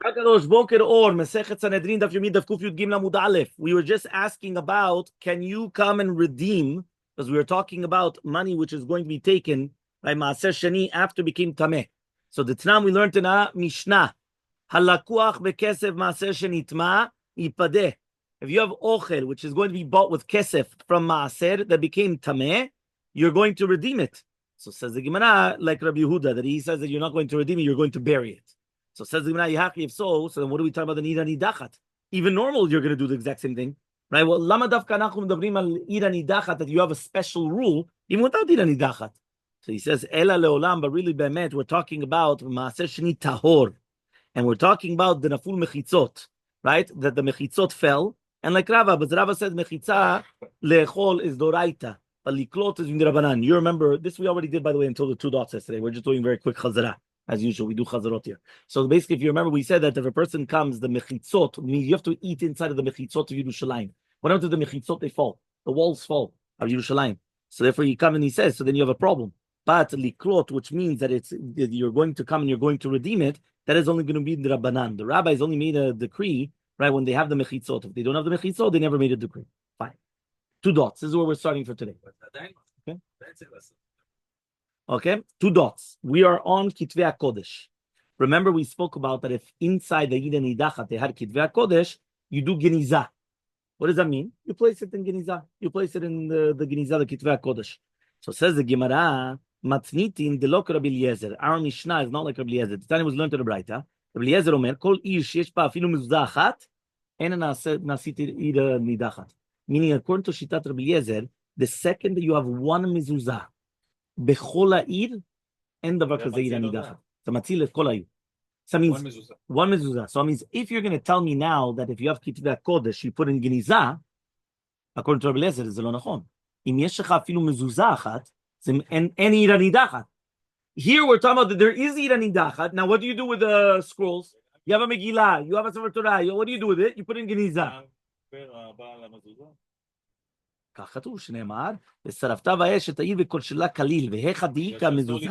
Masechet Sanhedrin Daf Yomi Daf Yud Gimel Amud Aleph. We were just asking about, can you come and redeem? Because we were talking about money which is going to be taken by Maaser Shani after it became Tameh. So the Tanam we learned in a Mishnah, Halakuach bekesef Maaser Shenitma Yipadeh. If you have Ochel, which is going to be bought with kesef from Maaser that became Tameh, you're going to redeem it. So says the Gemara, like Rabbi Yehuda, that he says that you're not going to redeem it, you're going to bury it. So says the Gemara, if so then what are we talking about the Ida Nidachat? Even normal, you're going to do the exact same thing, right? Well, Lama Dafka Nachum Dabrim al Ida Nidachat, that you have a special rule even without Ida Nidachat. So he says Ela Leolam, but really Bemet, we're talking about Maaser Sheni Tahor, and we're talking about the Naful Mechitzot, right? That the Mechitzot fell, and like Rava, but Rava said Mechitza Lechol is Doraita, but Liklot is Mindrabanan. You remember this? We already did, by the way, until the 2 dots yesterday. We're just doing very quick Chazara. As usual, we do chazarot here. So basically, if you remember, we said that if a person comes, the mechitzot, means you have to eat inside of the mechitzot of Yerushalayim. What happens to the mechitzot? They fall. The walls fall of Yerushalayim. So therefore, you come and he says, so then you have a problem. But liklot, which means that you're going to come and you're going to redeem it, that is only going to be the Rabbanan. The rabbis only made a decree, right, when they have the mechitzot. If they don't have the mechitzot, they never made a decree. Fine. 2 dots. This is where we're starting for today. Okay. Okay, 2 dots. We are on Kitvei HaKodesh. Remember, we spoke about that if inside the Ida Nidachat they had Kitvei HaKodesh, you do Genizah. What does that mean? You place it in Genizah. You place it in the Genizah, the Kitvei HaKodesh. So says the Gemara, Matnitin delok Rabbi Eliezer. Our Mishnah is not like Rabbi Eliezer. The time was learned to the Braita. Rabbi Eliezer Omer, Kol ir sheyesh ba afilu mezuzah achat, en nasit Ida Nidachat. Meaning, according to Shitat Rabbi Eliezer, the second that you have one mezuzah, בכל העיר, אין דבר כזה עיר הנידחת. אתה מציל את כל העיר. So that means one mezuzah. So it means if you're going to tell me now that if you have כתבי הקודש, you put in גניזה, according to Rabbi Eliezer, זה לא נכון. אם יש לך אפילו מזוזה אחת, אין עיר הנידחת. Here we're talking about that there is עיר הנידחת. Now what do you do with the scrolls? You have a Megillah, you have a Sefer Torah. What do you do with it? You put in גניזה. כך כתוב, שנאמר, ושרפת באש את העיר וכל שלה כליל, והיכא דאיכא מזוזה,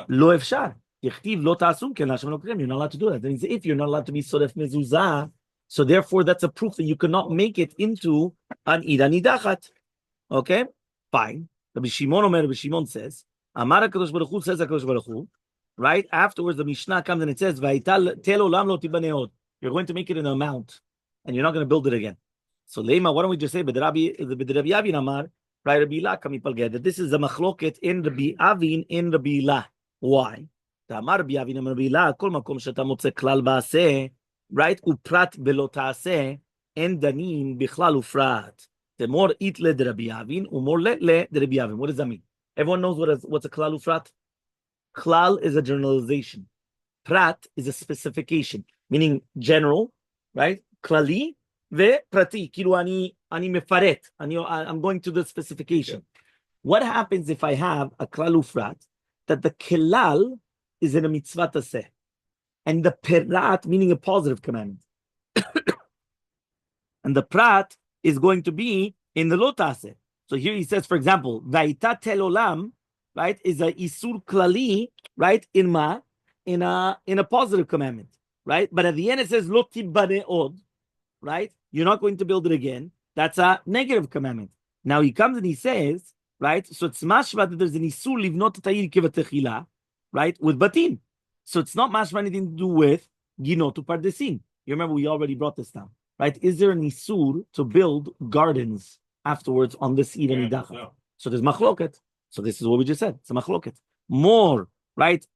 לא אפשר. יכתיב לא תעשו כן להשם אלוקיכם. You're not allowed to do that. That means if you're not allowed to be שורף מזוזה, so therefore that's a proof that you cannot make it into an עיר נידחת. Okay? Fine. Rabbi Shimon אומר, Rabbi Shimon says, אמר הקדוש ברוך הוא, says הקדוש ברוך הוא, right? Afterwards the Mishnah comes and it says, והייתה לעולם לא תיבנה עוד. You're going to make it in a mount, and you're not going to build it again. So Lema, why don't we just say, but Rabbi Avin Amar, right? Rabbi Ilah kamipalged, that this is a machloket in Rabbi Avin in Rabbi Ilah. Why? The Amar Rabbi Avin Amar Rabbi Ilah, kol makom sheta motze klal ba'aseh, right? Uprat belo ta'aseh, en danim bichlal ufrat. The more itle de Rabbi Avin, umor letle de Rabbi Avin. What does that mean? Everyone knows what's a klal ufrat. Klal is a generalization. Prat is a specification, meaning general, right? Klali. ופרטי, כאילו אני מפרט, I'm going to the specification. Yeah. What happens if I have a klal ufrat, that the kelal is in a mitzvah taseh, and the perat, meaning a positive commandment, and the prat is going to be in the lo taseh. So here he says, for example, va'ita tel olam, right, is a isur klali, right, in a positive commandment, right? But at the end it says lo tibane od, right? You're not going to build it again. That's a negative commandment. Now he comes and he says, right? So it's mashma that there's an isur livnot ta'ir kivatechila, right? With batim. So it's not mashma anything to do with ginotu pardesim. You remember we already brought this down, right? Is there an isur to build gardens afterwards on this Ida Nidachat? No. So there's machloket. So this is what we just said. It's a machloket. More, right?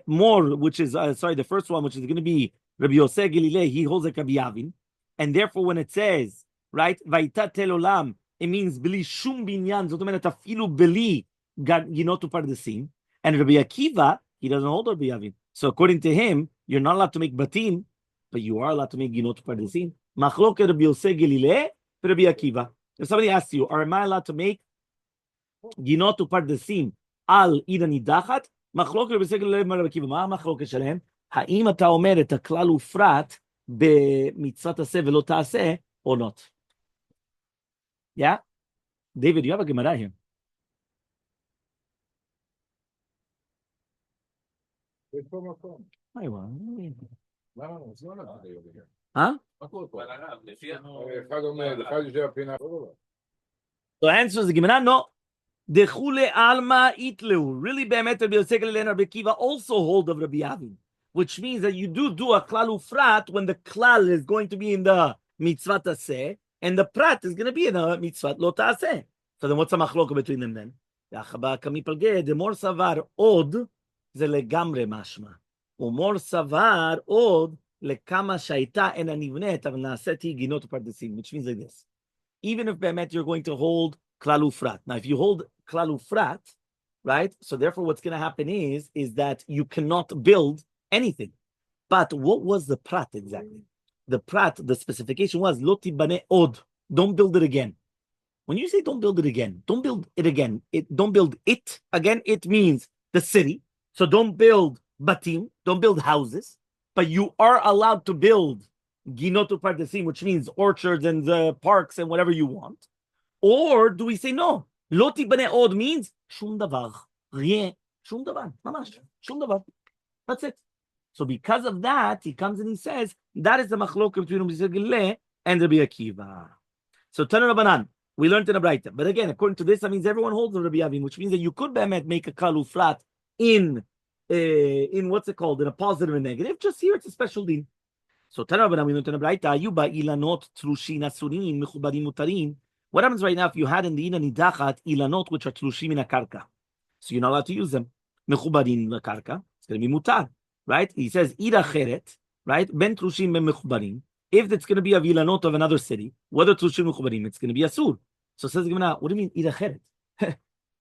More, which is the first one, which is going to be Rabbi Yosef Gililei. He holds like Rabbi Avin. And therefore, when it says, right, Vaita tel olam, it means bili shum binyan, זאת אומרת, אפילו bili ginotu pardesim. And Rabbi Akiva, he doesn't hold Rabbi Avin. So according to him, you're not allowed to make batim, but you are allowed to make ginotu pardesim. Machloket Rabbi Yosef Gililei, Rabbi Akiva. If somebody asks you, am I allowed to make ginotu pardesim al ida nidachat? Machloket Rabbi Yosef Gililei, Rabbi Akiva. מה המחלוקת שלהם? האם אתה אומר את הכלל ופרט במצוות עשה ולא תעשה, or not? Yeah? David, you have a Gemara here. No, it's not over here. Huh? So answers the Gemara, no. Dechule alma itleu. Really, be'emet Rabbi Yosef and Rabbi Kiva also hold of Rabbi Avin, which means that you do a klal ufrat when the klal is going to be in the mitzvah taseh, and the prat is going to be in the mitzvah lo taseh. So then what's the machloka between them then? The more savar od ze legamre mashma. Umor savar od lekama shaita en anivnet av naaseti ginot pardesim, which means like this. Even if be'emet you're going to hold klal ufrat. Now, if you hold klal ufrat, right? So therefore, what's going to happen is that you cannot build anything. But what was the prat exactly? The prat, the specification was lo tibane od. Don't build it again. When you say don't build it again, don't build it again. Don't build it again. It means the city. So don't build batim. Don't build houses. But you are allowed to build ginotu pardesim, which means orchards and parks and whatever you want. Or do we say no? Lo tibane od means shum davar. Rien. Shum davar. Mamash. Shum davar. That's it. So because of that, he comes and he says, that is the machlok between Rabbi Yosef and Rabbi Akiva. So Tanu Rabbanan, we learned in a Braita. But again, according to this, that means everyone holds the Rabbi Avin, which means that you could make a kalu flat in what's it called? In a positive and negative. Just here it's a special deal. So Tanu Rabbanan, we learned in a Braita, Ayuba ilanot trushin asurim mechubadim mutarim. What happens right now if you had in the Ina Nidachat ilanot which are tlushim in a karka? So you're not allowed to use them. Mechubadim la karka. It's going to be mutar, right? He says ira cheret, right? Ben tlushim ben mechubadim. If it's going to be a vilanot of another city, whether tlushim mechubadim, it's going to be asur. So says the Gemara, what do you mean ira cheret?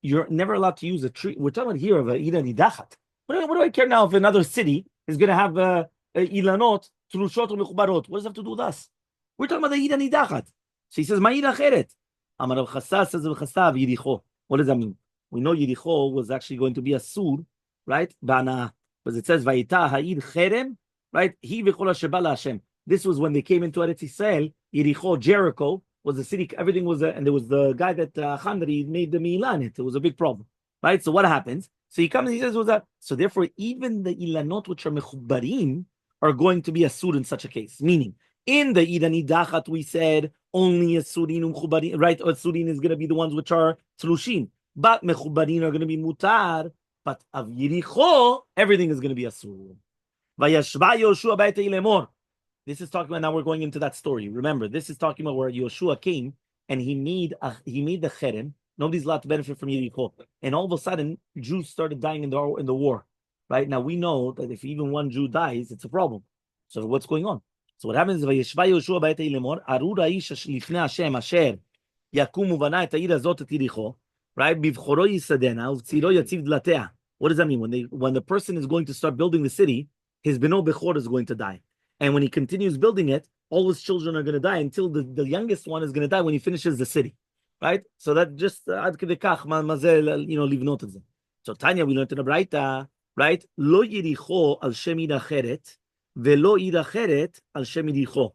You're never allowed to use a tree. We're talking here of a ira nidachat. What do I care now if another city is going to have a ilanot tlushot or mechubarot? What does it have to do with us? We're talking about the ira nidachat. So he says ma ira cheret. Amar Rav Chasas says Rav Chasav Yericho. What does that mean? We know Yericho was actually going to be a sur, right? Bana, because it says Vayita Ha'ir Cherem, right? He v'chol Shebala Hashem. This was when they came into Eretz Yisrael. Yericho, Jericho was the city. Everything was, and there was the guy that Chandri made the Milan. It was a big problem, right? So what happens? So he comes and he says, "Was that?" So therefore, even the ilanot which are mechubarim are going to be a sur in such a case. Meaning, in the Idani Dachat, we said only a surin mechubarim, right? Or surin is going to be the ones which are tlushin, but mechubarim are going to be mutar. But of Yericho, everything is going to be a sur. Vayashba Yoshua b'ayta ilemor. This is talking about, now we're going into that story. Remember, this is talking about where Yoshua came and he made the cherem. Nobody's allowed to benefit from Yericho, and all of a sudden Jews started dying in the war. Right now we know that if even one Jew dies, it's a problem. So what's going on? So what happens is Vayeshva Yoshua b'ayta ilemor arur ha'ish lifnei Hashem asher yakum uvana et ha'ir hazot et Yericho. Right? Bivchoro yisadena uvtziro yatziv dlatea. What does that mean? When the person is going to start building the city, his beno bechor is going to die. And when he continues building it, all his children are going to die until the youngest one is going to die when he finishes the city. Right? So that just ad kedekach mazel livnot it. So Tanya, we learned in the Braita, right? Lo Yericho al shem ira cheret, velo ira cheret al shem Yericho.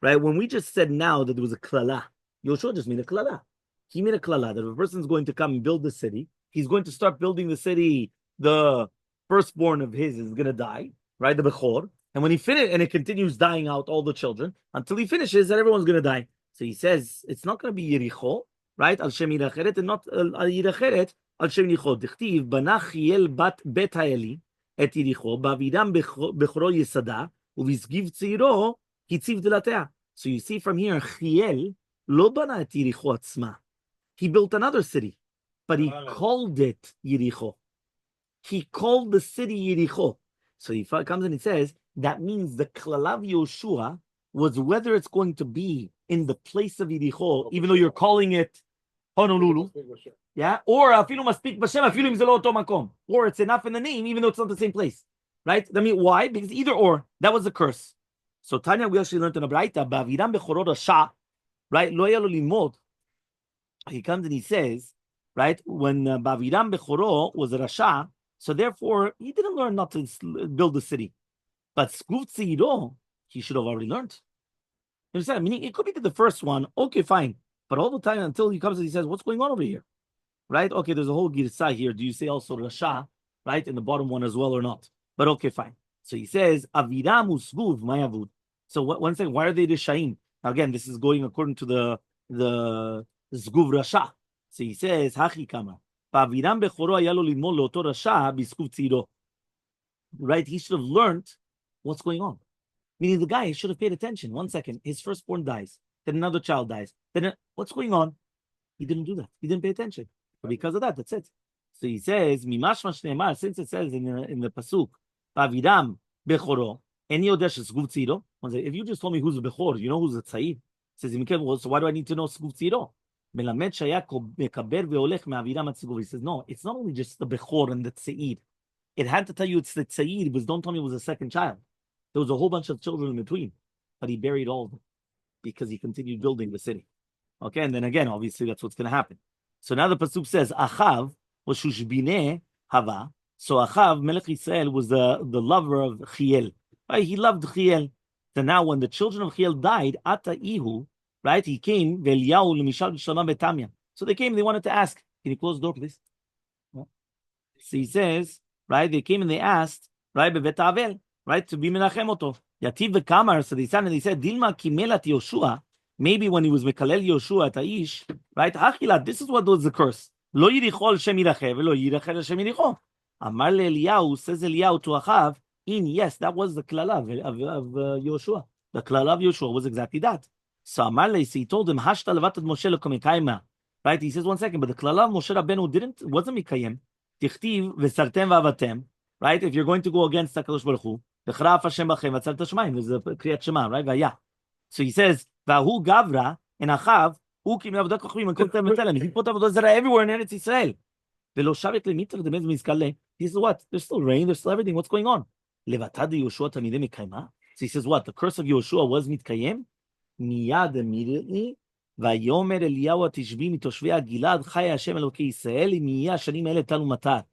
Right? When we just said now that there was a klala, Yoshua just made a klala. He made a klala that if a person is going to come and build the city, he's going to start building the city, the firstborn of his is going to die, right? The bechor. And when he finishes, and it continues dying out all the children until he finishes, and everyone's going to die. So he says it's not going to be Yericho, right? Al shem ira cheret, and not al ira cheret al shem Yericho. Dichtiv banach Hiel bat bet Hayeli et Yericho ba'avidam bechoro yesada uvisgiv tziro hitziv delatea. So you see from here, Hiel lo bana et Yericho atzma. He built another city, but he called it Yericho. He called the city Yericho. So he comes and he says, that means the Klalav Yoshua was whether it's going to be in the place of Yericho, even though you're calling it Honolulu, yeah, or afilu maspik b'shem, afilu im ze lo oto makom, or it's enough in the name, even though it's not the same place, right? I mean, why? Because either or, that was the curse. So Tanya, we actually learned in a Braita, ba'aviram bechorot rasha, right? Lo yalo limod. He comes and he says, right, when Baviram Bechoro was a Rasha, so therefore he didn't learn not to build the city. But Skuf Tziro, he should have already learned. You understand? Meaning it could be the first one, okay, fine. But all the time until he comes and he says, what's going on over here? Right? Okay, there's a whole Girsah here. Do you say also Rasha, right, in the bottom one as well or not? But okay, fine. So he says, Aviram usguv mayavud. So one second, why are they the Shaim? Again, this is going according to the Zguv Rasha. So he says, Hachi kama. Aviram bechoro ayalo limol loto Rasha biskuv tziro. Right? He should have learned what's going on. Meaning the guy should have paid attention. 1 second, his firstborn dies. Then another child dies. Then what's going on? He didn't do that. He didn't pay attention. But because of that, that's it. So he says, Mimashmash ne'emar, since it says in the pasuk, Aviram bechoro, eni yodesh zguv tziro. If you just told me who's the bechor, you know who's the tzayir. Says, well, so why do I need to know zguv tziro? Melamed shaya mekaber veolech me'aviram atzguv. He says, no, it's not only just the bechor and the tzayir. It had to tell you it's the tzayir, but don't tell me it was a second child. There was a whole bunch of children in between, but he buried all of them because he continued building the city. Okay, and then again, obviously, that's what's going to happen. So now the pasuk says, Achav was Shushbineh Hava. So Achav, Melech Yisrael, was the lover of Chiel. Right? He loved Chiel. So now when the children of Chiel died, Ata Ihu, right, he came, Veliyahu Lemishal Shalom Betamya. So they came, they wanted to ask, can you close the door, please? So he says, right, they came and they asked, right, Bevet Avel, right, to be Menachem Oto. Yativ v'kamar, so they said, Dilma Kimelat Yoshua, maybe when he was Mekalel Yoshua at Aish, right, Hachilat, this is what was the curse. Lo yirichol Shem yiracheh, velo yiracheh Shem yiricho. Amar le Eliyahu, says Eliyahu to Achav, yes, that was the klala of Yoshua. The klala of Yoshua was exactly that. So Amar le, so he told him, Hashta levatad Moshe lekomekayma. Right, he says, 1 second, but the klala of Moshe Rabbeinu wasn't mikayem. Tichtiv v'sartem v'avatem. Right, if you're going to go against HaKadosh Baruch Hu, v'chraf Hashem b'chem v'tzal tashmayim, there's a kriyat shema, right, v'aya. So he says, v'ahu gavra, and Achav, he put avodah zarah everywhere in Eretz Yisrael. He says, what? There's still rain, there's still everything. What's going on? So he says, what? The curse of Yoshua was mitkayem? Miyad, immediately. Vayomer Eliyahu tishbi mitoshvei Gilad chaya Hashem Elokei Yisrael miya shanim ele tanu matar.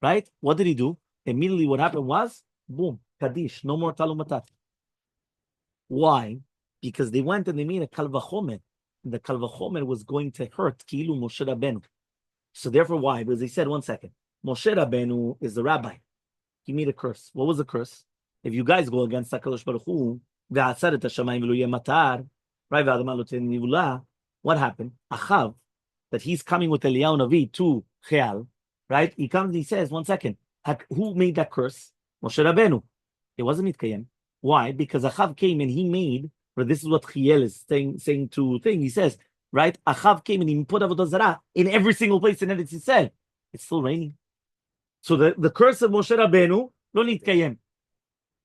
Right? What did he do? Immediately what happened was, boom, Kaddish, no more talu matar. Why? Because they went and they made a kal vachomer. The kal vachomer was going to hurt Kilu Moshe Rabbeinu. So therefore, why? Because they said, 1 second, Moshe Rabbeinu is the rabbi. He made a curse. What was the curse? If you guys go against HaKadosh Baruch Hu, ve'atzaret hashamayim v'lo yeh matar, right? Ve'adama lo ten nivula. What happened? Achav, that he's coming with Eliyahu Navi to Hechal, right? He comes and he says, 1 second, who made that curse? Moshe Rabbeinu. It wasn't Mitkayem. Why? Because Achav came and he made, or this is what Chiel is saying to thing. He says, right? Achav came and he put avodah zarah in every single place in Eretz Yisrael. It's still raining. So the curse of Moshe Rabbeinu, lo nitkayem.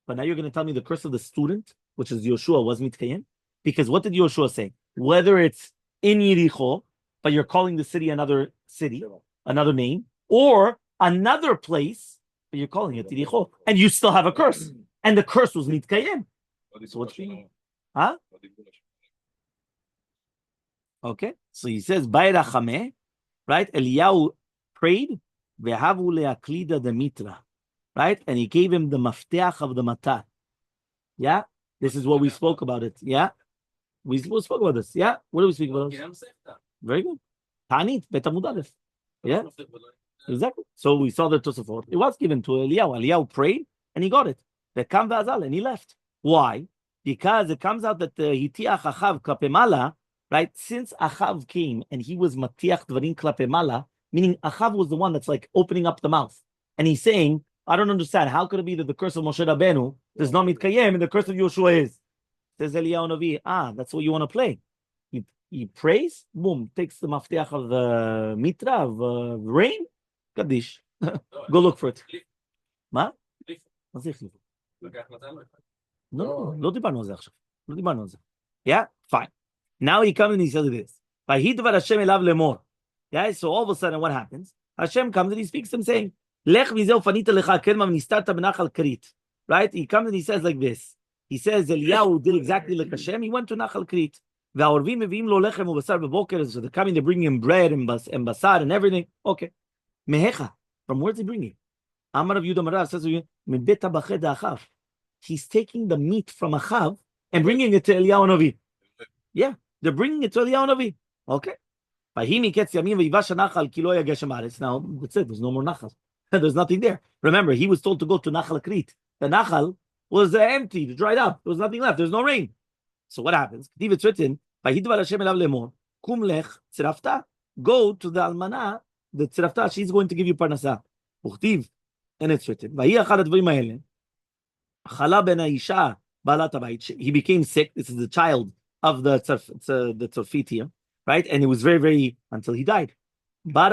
But now you're going to tell me the curse of the student, which is Yoshua, was mitkayem? Because what did Yoshua say? Whether it's in Yericho, but you're calling the city, another name, or another place, but you're calling it Yericho, and you still have a curse. And the curse was mitkayem. So what's going on? Huh? Okay, so he says, Bayrachame, right? Eliyahu prayed, Vehavu leaklida the mitra, right? And he gave him the mafteach of the matar. Yeah, this is what we spoke about it. Yeah, we spoke about this. Yeah, what do we speak about? Very good. Tanit betamud aleph. Yeah, exactly. So we saw the Tosafot. It was given to Eliyahu. Eliyahu prayed and he got it. They come v'azal and he left. Why? Because it comes out that the hitiach achav klapemala. Right? Since Achav came and he was matiach dvarim klape mala, meaning Achav was the one that's like opening up the mouth. And he's saying, I don't understand. How could it be that the curse of Moshe Rabbeinu does not mitkayem and the curse of Yoshua is? Says Eliyahu Navi, that's what you want to play. He prays, boom, takes the mafteach of the mitra, of rain, Kaddish. Go look for it. מה? מה זה החליפו? לא, לא דיברנו על זה עכשיו. לא דיברנו על זה. Yeah? Fine. Now he comes and he says this. Yeah, so all of a sudden what happens? Hashem comes and he speaks to him saying, Lech v'zeu fanita lecha kelma v'nistarta b'nachal Krit. Right? He comes and he says like this. He says, Eliyahu did exactly like Hashem. He went to Nachal Krit. V'aorvim mevi'im lo lechem u'basar b'boker. So they're coming, they're bringing him bread and basar and everything. Okay. Mehecha. From where's he bringing? Amar of Yudah Marav says, Mebeta b'ched Achav. He's taking the meat from Achav and bringing it to Eliyahu Navi. Yeah. They're bringing it to Eliyahu Navi. Okay. Now, that's it. There's no more nachal. There's nothing there. Remember, he was told to go to Nachal Krit. The Nachal was empty, dried up. There was nothing left. There's no rain. So what happens? It's written, Kum lech tzirafta. Go to the almana, the tzirafta, she's going to give you parnasa. And it's written, he became sick. This is the child of the tzarfit here, right? And it was very, very, until he died. So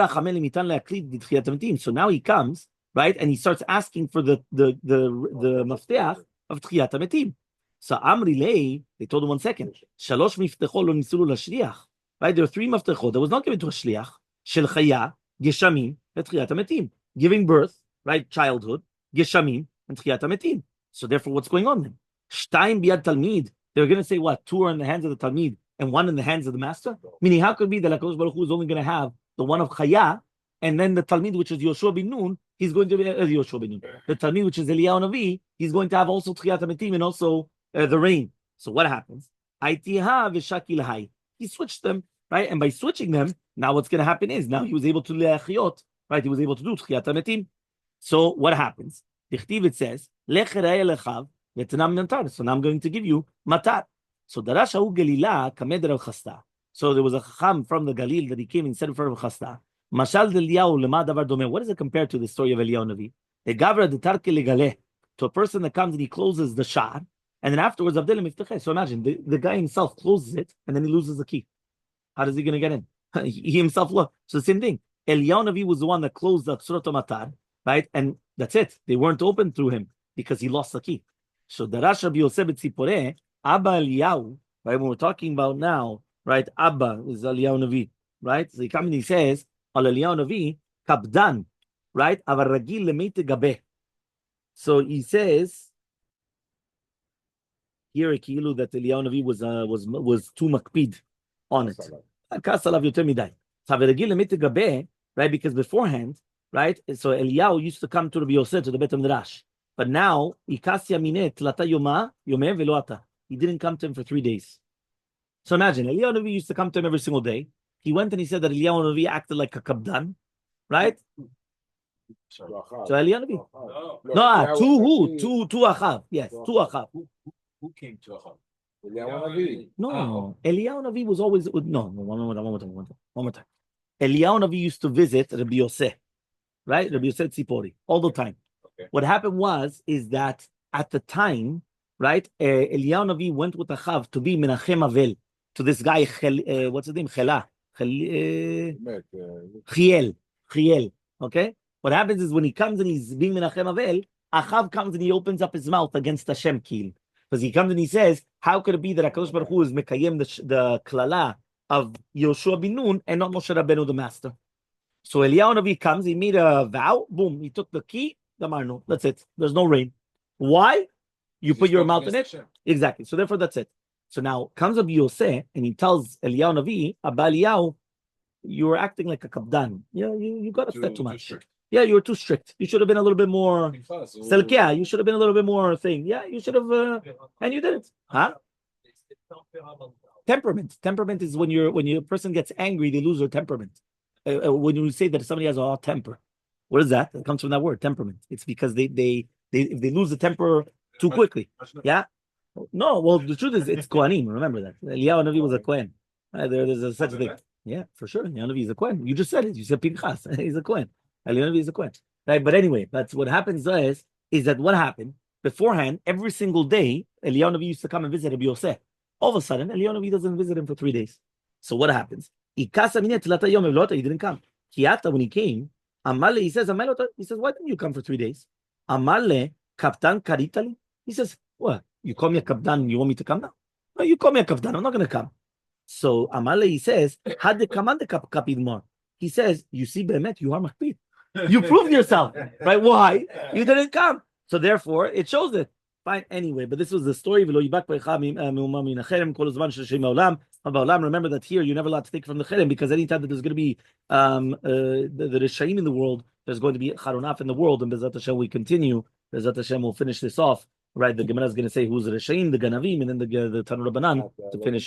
now he comes, right? And he starts asking for the mafteach of tchiyat hametim. So Amri Lei, they told him 1 second. Shalosh miftechot lo nisulu lashliach. Right? There are 3 maftechot that was not given to a shliach. Shel chaya, geshamim, and tchiyat hametim. Giving birth, right? Childhood, geshamim, and tchiyat hametim. So therefore, what's going on then? Shtayim biad talmid. They're going to say what? 2 are in the hands of the talmid and 1 in the hands of the master. Meaning, how could it be that HaKadosh Baruch Hu is only going to have the one of chaya, and then the talmid, which is Yoshua bin Nun, he's going to be Yoshua bin Nun. The talmid, which is Eliyahu Navi, he's going to have also tchiyat hametim and also the rain. So what happens? He switched them, right? And by switching them, now what's going to happen is now he was able to le'achiyot, right? He was able to do tchiyat hametim. So what happens? It says, so now I'm going to give you matar. So so there was a chacham from the Galil that he came and said in front of Chasta. What does it compare to the story of Eliyahu Navi? To a person that comes and he closes the shah, and then afterwards, so imagine, the guy himself closes it, and then he loses the key. How is he going to get in? He himself look. So the same thing. Eliyahu Navi was the one that closed the Surat Matar, right? And that's it. They weren't open through him because he lost the key. So the Rash Rabbi Yosef Tzipore, Abba Eliyahu, right? When we're talking about now, right? Abba is Eliyahu Navi, right? So he comes and he says, Al Eliyahu Navi, Kabdan, right? Avar Ragil Lemeite Gabe. So he says, here that Eliyahu Navi was too makpid on it. Right? Because beforehand, right? So Eliyahu used to come to Rabbi Yosef to the Bet Midrash. But now, he didn't come to him for 3 days. So imagine, Eliyahu Navi used to come to him every single day. He went and he said that Eliyahu Navi acted like a kabdan, right? So Eliyahu Navi. No, to who? To Achav. Yes, to Achav. Who came to Hechal? Eliyahu Navi. No, Eliyahu Navi was always one more time. Eliyahu Navi used to visit Rabbi Yosef, right? Rabbi Yosef Tzipori all the time. Okay. What happened is that at the time, right, Eliyahu Navi went with Achav to be Menachem Avel to this guy. What's his name? Chiel. Okay. What happens is when he comes and he's being Menachem Avel, Achav comes and he opens up his mouth against Hashem Kil. Because he comes and he says, how could it be that HaKadosh Baruch Hu is mekayem the klala of Yoshua bin Nun and not Moshe Rabbeinu the master? So Eliyahu Navi comes, he made a vow, boom, he took the key, Gamarno, that's it. There's no rain. Why? You put your mouth in it? Exactly. So therefore, that's it. So now comes Rabbi Yosef and he tells Eliyahu Navi, Abba Eliyahu, you were acting like a kabdan. You got upset too much. Yeah, you were too strict. You should have been a little bit more selkia. You should have been a little bit more thing. Yeah, you should have, and you didn't. Huh? Temperament. Temperament is when a person gets angry, they lose their temperament. When you say that somebody has a hot temper, what is that? It comes from that word, temperament. It's because if they lose the temper too quickly. Yeah. No. Well, the truth is, it's Kohanim. Remember that Eliyahu Navi was a Kohen. There's such a thing. Yeah, for sure. Eliyahu Navi is a Kohen. You just said it. You said Pinchas. He's a Kohen. Eliyahu Navi is a Kohen. Right. But anyway, that's what happens is that what happened beforehand, every single day, Eliyahu Navi used to come and visit Rabbi Yosef. All of a sudden, Eliyahu Navi doesn't visit him for 3 days. So what happens? He didn't come. When he came, Elmaleh, he says, why didn't you come for 3 days? Elmaleh, Kaptan Karitali. He says, what? You call me a Kaptan and you want me to come now? No, you call me a Kaptan. I'm not going to come. So Elmaleh, he says, had the command the Kapid more. He says, you see, Behemet, you are Makpid. You proved yourself. Right? Why? You didn't come. So therefore, it shows it. Fine. Anyway, but this was the story. Remember that here you're never allowed to take from the cherem, because anytime that there's going to be the Rishaim in the world, there's going to be Charonaf in the world, and Bezat Hashem we continue. Bezat Hashem will finish this off. Right? The Gemara is going to say who's the Rishaim, the Ganavim, and then the Tanur Rabbanan to finish.